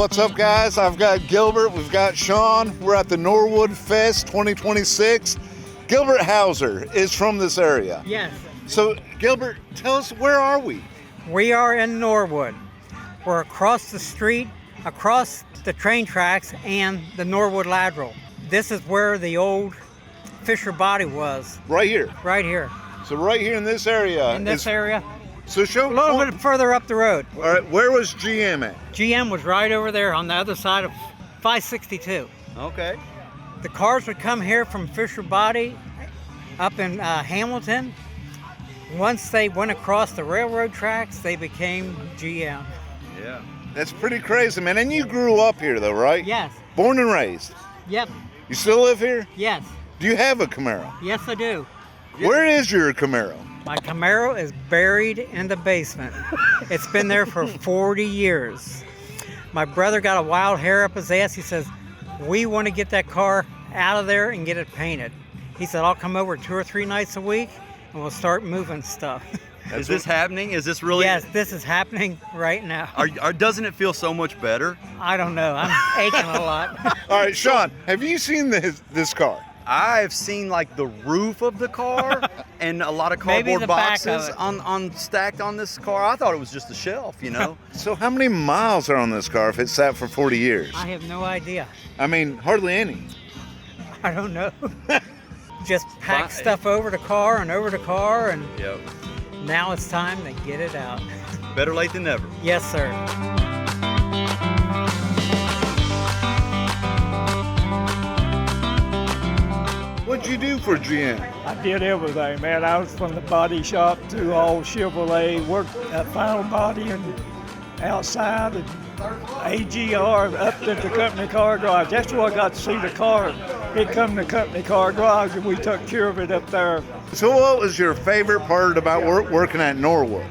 What's up, guys? I've got Gilbert, we've got Shawn. We're at the NorwoodFest 2026. Gilbert Hauser is from this area. Yes. So, Gilbert, tell us, where are we? We are in Norwood. We're across the street, across the train tracks and the Norwood Lateral. This is where the old Fisher body was. Right here. Right here. So right here in this area. In this area. So show a little bit further up the road. All right, where was GM at? GM was right over there on the other side of 562. Okay. The cars would come here from Fisher Body up in Hamilton. Once they went across the railroad tracks, they became GM. Yeah. That's pretty crazy, man. And you grew up here, though, right? Yes. Born and raised? Yep. You still live here? Yes. Do you have a Camaro? Yes, I do. Where is your Camaro? My Camaro is buried in the basement. It's been there for 40 years. My brother got a wild hair up his ass. He says, we want to get that car out of there and get it painted. He said, I'll come over 2 or 3 nights a week and we'll start moving stuff. Is this happening? Is this really? Yes, this is happening right now. Doesn't it feel so much better? I don't know. I'm aching a lot. All right, Shawn, have you seen this car? I've seen like the roof of the car and a lot of cardboard boxes on stacked on this car. I thought it was just a shelf, you know. So how many miles are on this car if it sat for 40 years? I have no idea. I mean, hardly any. I don't know. Just pack stuff over the car and over the car, and yep. Now it's time to get it out. Better late than never. Yes, sir. What'd you do for GM? I did everything, man. I was from the body shop to all Chevrolet, worked at Final Body and outside, and AGR up to the company car garage. That's where I got to see the car. It come to the company car garage, and we took care of it up there. So what was your favorite part about working at Norwood?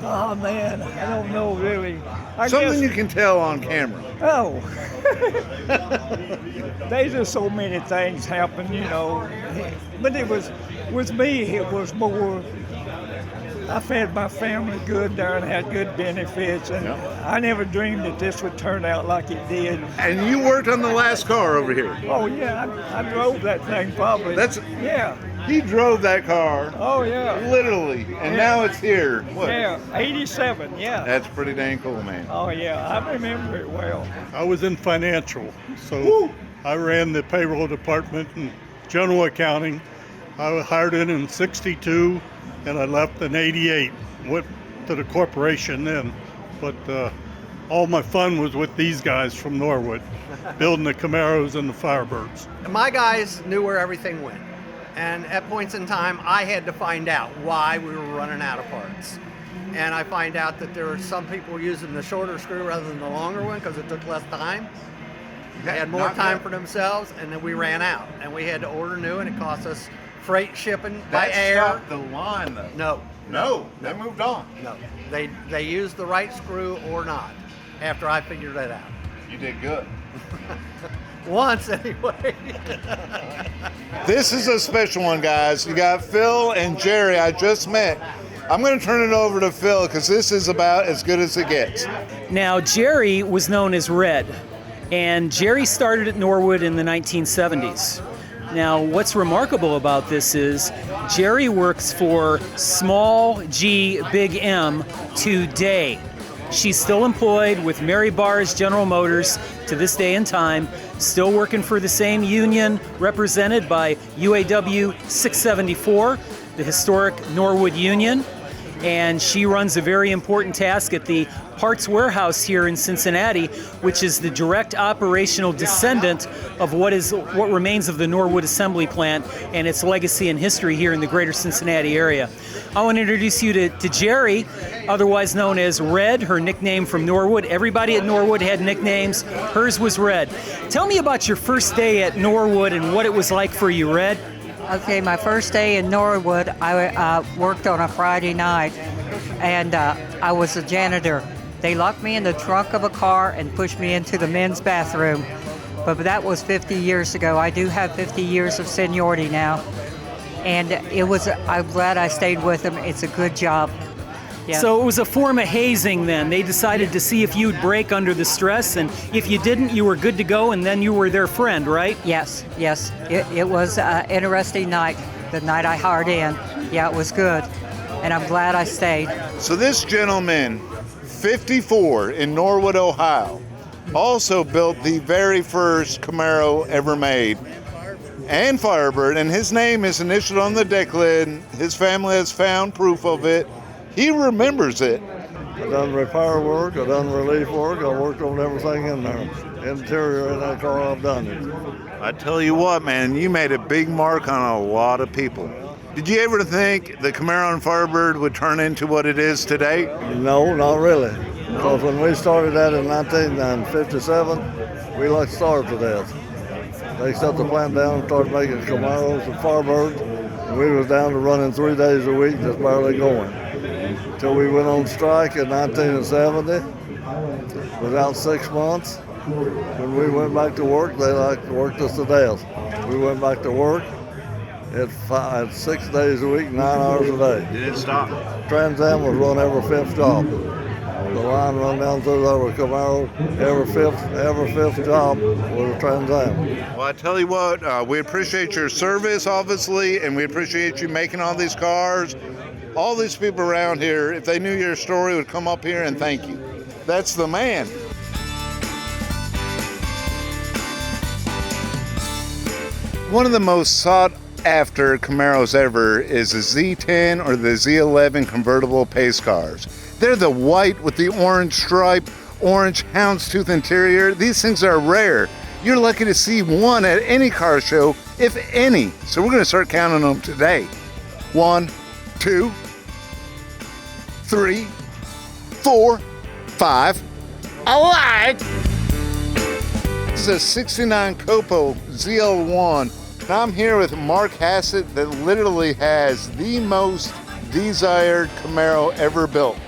Oh, man, I don't know really. Something you can tell on camera. Oh. There's just so many things happen, you know. But it was, with me, it was more, I fed my family good there and had good benefits, and I never dreamed that this would turn out like it did. And you worked on the last car over here? Oh, yeah, I drove that thing probably. Yeah. He drove that car. Oh, yeah. Literally. And now it's here. What? Yeah, 87, yeah. That's pretty dang cool, man. Oh, yeah, I remember it well. I was in financial, so I ran the payroll department and general accounting. I was hired in '62, and I left in '88. Went to the corporation then, but all my fun was with these guys from Norwood, building the Camaros and the Firebirds. My guys knew where everything went. And at points in time, I had to find out why we were running out of parts. And I find out that there were some people using the shorter screw rather than the longer one because it took less time. They had more time for themselves, and then we ran out. And we had to order new, and it cost us freight shipping by air. That stopped the line, though. No, they moved on. No, they used the right screw or not after I figured that out. You did good. Once, anyway. This is a special one, guys. You got Phil and Jerry I just met. I'm going to turn it over to Phil because this is about as good as it gets. Now, Jerry was known as Red, and Jerry started at Norwood in the 1970s. Now, what's remarkable about this is Jerry works for Small G Big M today. She's still employed with Mary Barr's General Motors to this day and time, still working for the same union represented by UAW 674, the historic Norwood Union. And she runs a very important task at the parts warehouse here in Cincinnati, which is the direct operational descendant of what remains of the Norwood Assembly Plant and its legacy and history here in the greater Cincinnati area. I want to introduce you to Jerry, otherwise known as Red, her nickname from Norwood. Everybody at Norwood had nicknames. Hers was Red. Tell me about your first day at Norwood and what it was like for you, Red. Okay, my first day in Norwood, I worked on a Friday night, and I was a janitor. They locked me in the trunk of a car and pushed me into the men's bathroom. But that was 50 years ago. I do have 50 years of seniority now. And I'm glad I stayed with them. It's a good job. Yes. So it was a form of hazing then. They decided to see if you'd break under the stress, and if you didn't, you were good to go, and then you were their friend, right? Yes, yes. It was an interesting night, the night I hired in. Yeah, it was good, and I'm glad I stayed. So this gentleman, 54 in Norwood, Ohio, also built the very first Camaro ever made, and Firebird, and his name is initialed on the deck lid. His family has found proof of it. He remembers it. I done repair work, I done relief work, I worked on everything in there. Interior in that car, I've done it. I tell you what, man, you made a big mark on a lot of people. Did you ever think the Camaro and Firebird would turn into what it is today? No, not really. Because when we started that in 1957, we like starved to death. They shut the plant down and started making Camaros and Firebirds, and we was down to running 3 days a week, just barely going. Till we went on strike in 1970. Without 6 months, when we went back to work, they worked us to death. We went back to work at 6 days a week, 9 hours a day. You didn't stop. Trans Am was run every fifth job. The line run down through there with Camaro. Every fifth job was a Trans Am. Well, I tell you what, we appreciate your service, obviously, and we appreciate you making all these cars. All these people around here, if they knew your story, would come up here and thank you. That's the man. One of the most sought after Camaros ever is the Z10 or the Z11 convertible pace cars. They're the white with the orange stripe, orange houndstooth interior. These things are rare. You're lucky to see one at any car show, if any. So we're going to start counting them today. 1, 2, 3, 4, 5. I like. This is a 69 Copo ZL1. Now I'm here with Mark Hassett that literally has the most desired Camaro ever built.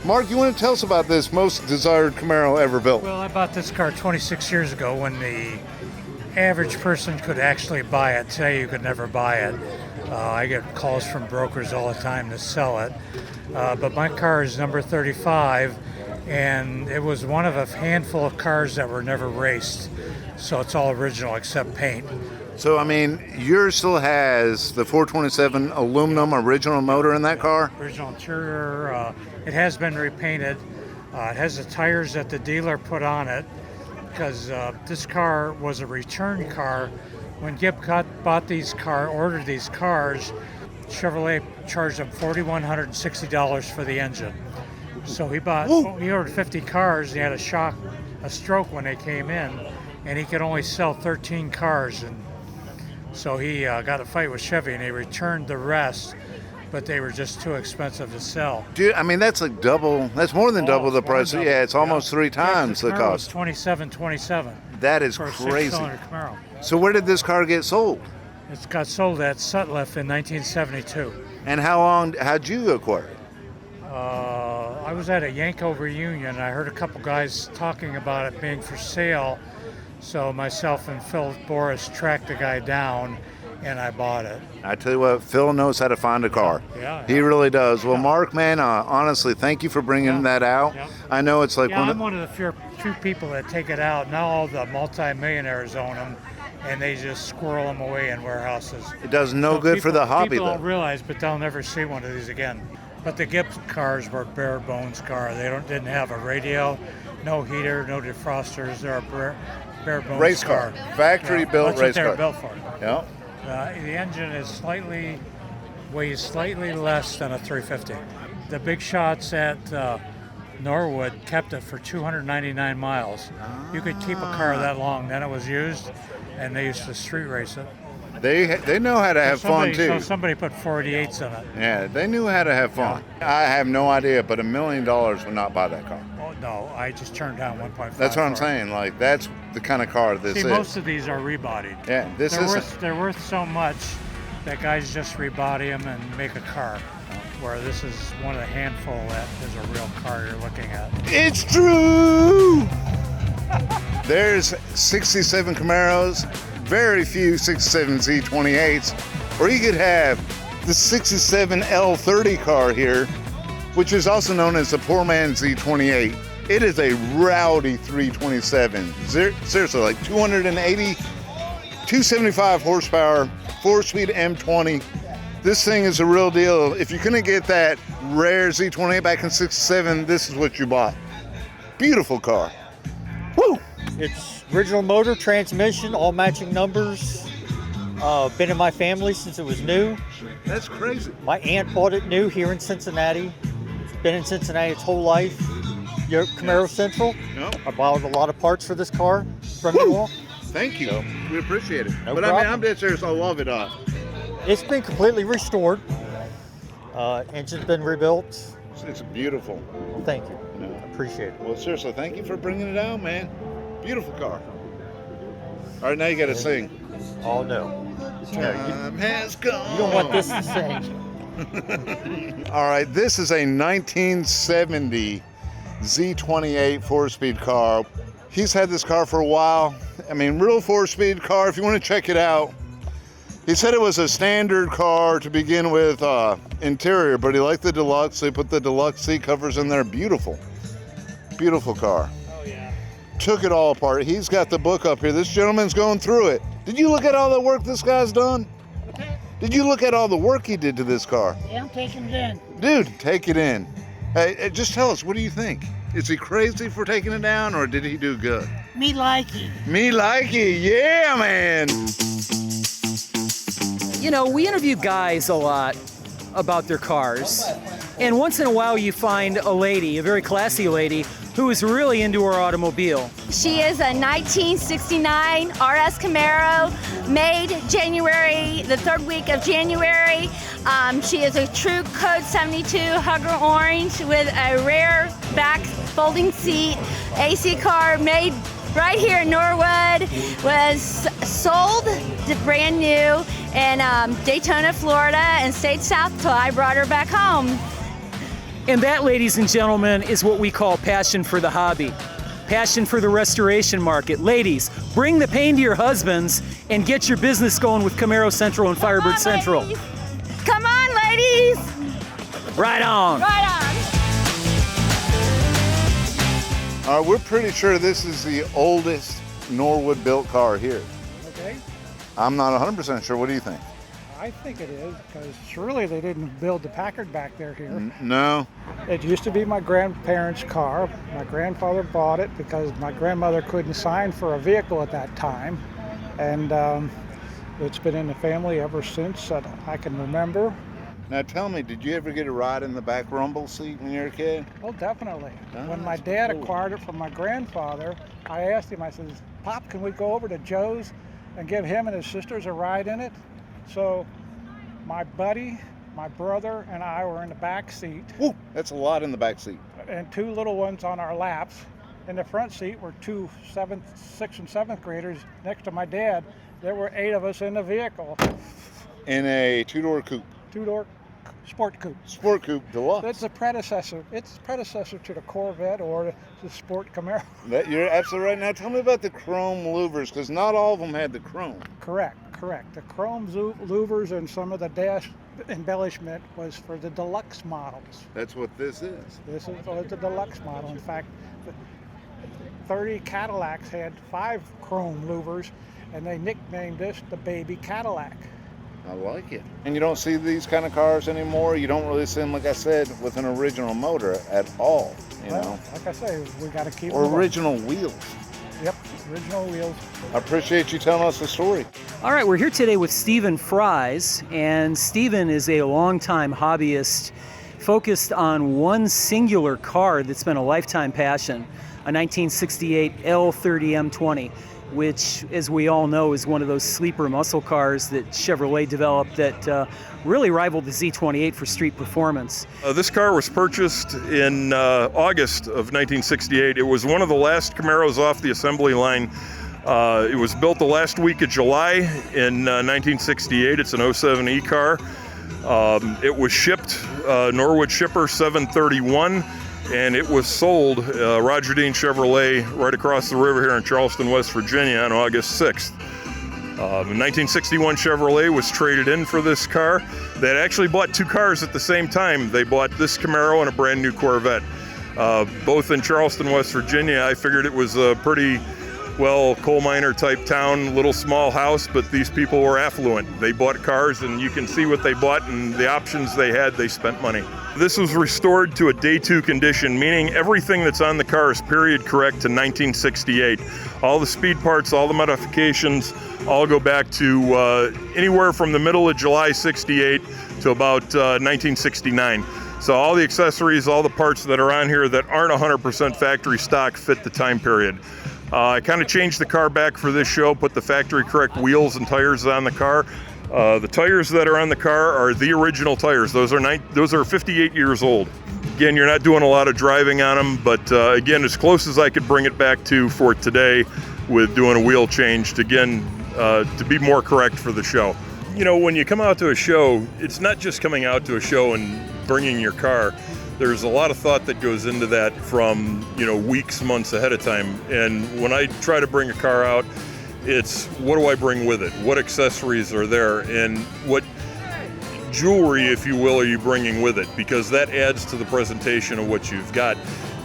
Mark, you want to tell us about this most desired Camaro ever built? Well, I bought this car 26 years ago when the average person could actually buy it. Today you could never buy it. I get calls from brokers all the time to sell it. But my car is number 35, and it was one of a handful of cars that were never raced. So it's all original except paint. So, I mean, yours still has the 427 aluminum original motor in that car? Original interior. It has been repainted. It has the tires that the dealer put on it because this car was a return car. When Gibb ordered these cars, Chevrolet charged him $4,160 for the engine. So he ordered 50 cars. He had a stroke when they came in, and he could only sell 13 cars. And so he got a fight with Chevy, and they returned the rest, but they were just too expensive to sell. Dude, I mean, that's like double. That's more than double the price. Yeah, it's almost 3 times the cost. $27,27. That is for crazy. A 6-cylinder Camaro. So where did this car get sold? It got sold at Sutliff in 1972. And how'd you acquire it? I was at a Yanko reunion. I heard a couple guys talking about it being for sale. So myself and Phil Borris tracked the guy down, and I bought it. I tell you what, Phil knows how to find a car. Yeah. He really does. Well, Mark, man, honestly, thank you for bringing that out. Yeah. I know it's like I'm one of the few people that take it out. Now all the multi-millionaires own them, and they just squirrel them away in warehouses. It does no good for the hobby, people though. People don't realize, but they'll never see one of these again. But the Gibbs cars were bare bones car. They didn't have a radio, no heater, no defrosters. They're a bare bones race car. Factory built race car. That's what they were built for. Yeah. The engine weighs slightly less than a 350. The big shots at Norwood kept it for 299 miles. You could keep a car that long. Then it was used, and they used to street race it. They know how to have fun too. So somebody put 48s in it. Yeah, they knew how to have fun. Yeah. I have no idea, but $1 million would not buy that car. Oh no, I just turned down 1.5. That's what I'm saying. Like that's the kind of car this is. Most of these are rebodied. Yeah, they're worth so much that guys just rebody them and make a car. Where this is one of the handful that is a real car you're looking at. It's true. There's 67 Camaros, very few 67 Z28s, or you could have the 67 L30 car here, which is also known as the poor man's Z28. It is a rowdy 327. Seriously, like 275 horsepower, 4-speed M20. This thing is a real deal. If you couldn't get that rare Z28 back in '67, this is what you bought. Beautiful car. Woo! It's original motor, transmission, all matching numbers. Been in my family since it was new. That's crazy. My aunt bought it new here in Cincinnati. It's been in Cincinnati its whole life. Your Camaro Central. No. I bought a lot of parts for this car from you all. Thank you. So, We appreciate it. No but problem. I mean, I'm dead serious. I love it. It's been completely restored. Engine's been rebuilt. It's beautiful. Thank you. No. Appreciate it. Well, seriously, thank you for bringing it out, man. Beautiful car. All right, now you got to sing. Oh, no. Time has come. You don't want this to sing. All right, this is a 1970 Z28 4-speed car. He's had this car for a while. I mean, real 4-speed car, if you want to check it out. He said it was a standard car to begin with, interior, but he liked the deluxe, so he put the deluxe seat covers in there. Beautiful. Beautiful car. Oh, yeah. Took it all apart. He's got the book up here. This gentleman's going through it. Did you look at all the work this guy's done? Okay. Did you look at all the work he did to this car? Yeah, I'm taking it in. Dude, take it in. Hey, just tell us, what do you think? Is he crazy for taking it down, or did he do good? Me like it. Me like it, yeah, man. You know, we interview guys a lot about their cars, and once in a while you find a lady, a very classy lady, who is really into her automobile. She is a 1969 RS Camaro, made the third week of January. She is a true Code 72 Hugger Orange with a rear back folding seat. AC car made right here in Norwood, was sold brand new in Daytona, Florida, and stayed south till I brought her back home. And that, ladies and gentlemen, is what we call passion for the hobby. Passion for the restoration market. Ladies, bring the pain to your husbands and get your business going with Camaro Central and Firebird Central. Ladies. Come on, ladies! Right on. Right on. We're pretty sure this is the oldest Norwood-built car here. Okay. I'm not 100% sure. What do you think? I think it is, because surely they didn't build the Packard back there here. No. It used to be my grandparents' car. My grandfather bought it because my grandmother couldn't sign for a vehicle at that time. And it's been in the family ever since that I can remember. Now tell me, did you ever get a ride in the back rumble seat when you were a kid? Oh, definitely. Oh, When my that's dad cool. acquired it from my grandfather, I asked him, I said, Pop, can we go over to Joe's and give him and his sisters a ride in it? So my buddy, my brother, and I were in the back seat. Woo, that's a lot in the back seat. And two little ones on our laps. In the front seat were two 6th and 7th graders next to my dad. There were 8 of us in the vehicle. In a two-door coupe. Two-door sport coupe. Sport coupe deluxe. It's a predecessor. It's predecessor to the Corvette or the Sport Camaro. You're absolutely right. Now tell me about the chrome louvers, because not all of them had the chrome. Correct. The chrome louvers and some of the dash embellishment was for the deluxe models. That's what this is. This is the deluxe model. In fact, 30 Cadillacs had 5 chrome louvers, and they nicknamed this the Baby Cadillac. I like it. And you don't see these kind of cars anymore. You don't really see them, like I said, with an original motor at all. You know, like I say, we got to keep or them original wheels. Yep, original wheels. I appreciate you telling us the story. All right, we're here today with Stephen Fries, and Stephen is a longtime hobbyist focused on one singular car that's been a lifetime passion, a 1968 L30 M20, which, as we all know, is one of those sleeper muscle cars that Chevrolet developed that really rivaled the Z28 for street performance. This car was purchased in August of 1968. It was one of the last Camaros off the assembly line. It was built the last week of July in 1968. It's an 07 car. It was shipped Norwood shipper 731, and it was sold Roger Dean Chevrolet right across the river here in Charleston, West Virginia on August 6th. A 1961 Chevrolet was traded in for this car. They had actually bought two cars at the same time. They bought this Camaro and a brand new Corvette. Both in Charleston, West Virginia. I figured it was a pretty, well, coal miner type town, little small house, but these people were affluent. They bought cars, and you can see what they bought and the options they had. They spent money. This was restored to a day 2 condition, meaning everything that's on the car is period correct to 1968. All the speed parts, all the modifications, all go back to anywhere from the middle of July 68 to about 1969. So all the accessories, all the parts that are on here that aren't 100% factory stock fit the time period. I kind of changed the car back for this show, put the factory correct wheels and tires on the car. The tires that are on the car are the original tires. Those are 58 years old. Again, you're not doing a lot of driving on them, but again, as close as I could bring it back to for today with doing a wheel change, to be more correct for the show. You know, when you come out to a show, it's not just coming out to a show and bringing your car. There's a lot of thought that goes into that from, you know, weeks, months ahead of time. And when I try to bring a car out, it's what do I bring with it? What accessories are there? And what jewelry, if you will, are you bringing with it? Because that adds to the presentation of what you've got.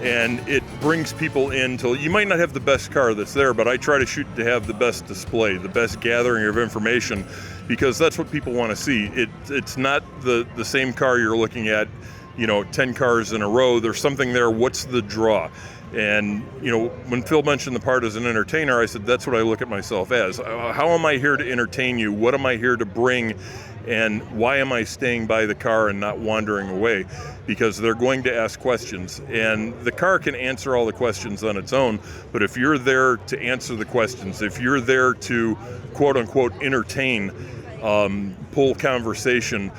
And it brings people in to, you might not have the best car that's there, but I try to shoot to have the best display, the best gathering of information, because that's what people want to see. It's not the same car you're looking at, you know, 10 cars in a row. There's something there. What's the draw? And, you know, when Phil mentioned the part as an entertainer, I said, that's what I look at myself as. How am I here to entertain you? What am I here to bring? And why am I staying by the car and not wandering away? Because they're going to ask questions, and the car can answer all the questions on its own, but if you're there to answer the questions, if you're there to quote unquote entertain, pull conversation,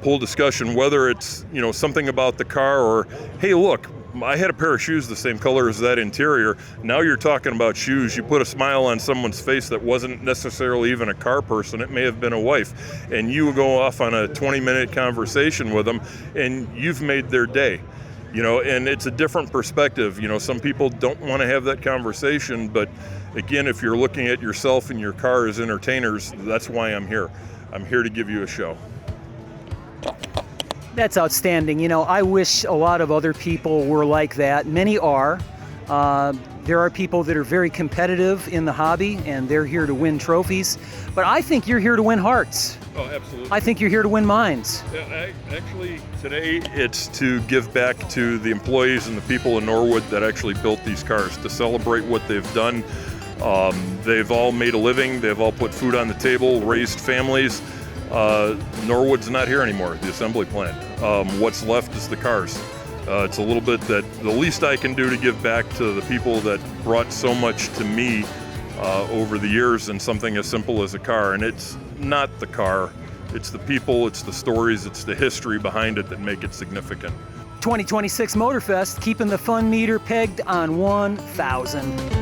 pull discussion, whether it's, you know, something about the car or, hey, look, I had a pair of shoes the same color as that interior. Now you're talking about shoes. You put a smile on someone's face that wasn't necessarily even a car person. It may have been a wife. And you go off on a 20-minute conversation with them, and you've made their day. You know, and it's a different perspective. You know, some people don't want to have that conversation, but again, if you're looking at yourself and your car as entertainers, that's why I'm here. I'm here to give you a show. That's outstanding. You know, I wish a lot of other people were like that. Many are. There are people that are very competitive in the hobby, and they're here to win trophies. But I think you're here to win hearts. Oh, absolutely. I think you're here to win minds. Yeah, actually, today it's to give back to the employees and the people in Norwood that actually built these cars, to celebrate what they've done. They've all made a living. They've all put food on the table, raised families. Norwood's not here anymore, the assembly plant. What's left is the cars. It's a little bit that the least I can do to give back to the people that brought so much to me over the years in something as simple as a car. And it's not the car, it's the people, it's the stories, it's the history behind it that make it significant. 2026 MOTORfest, keeping the fun meter pegged on 1,000.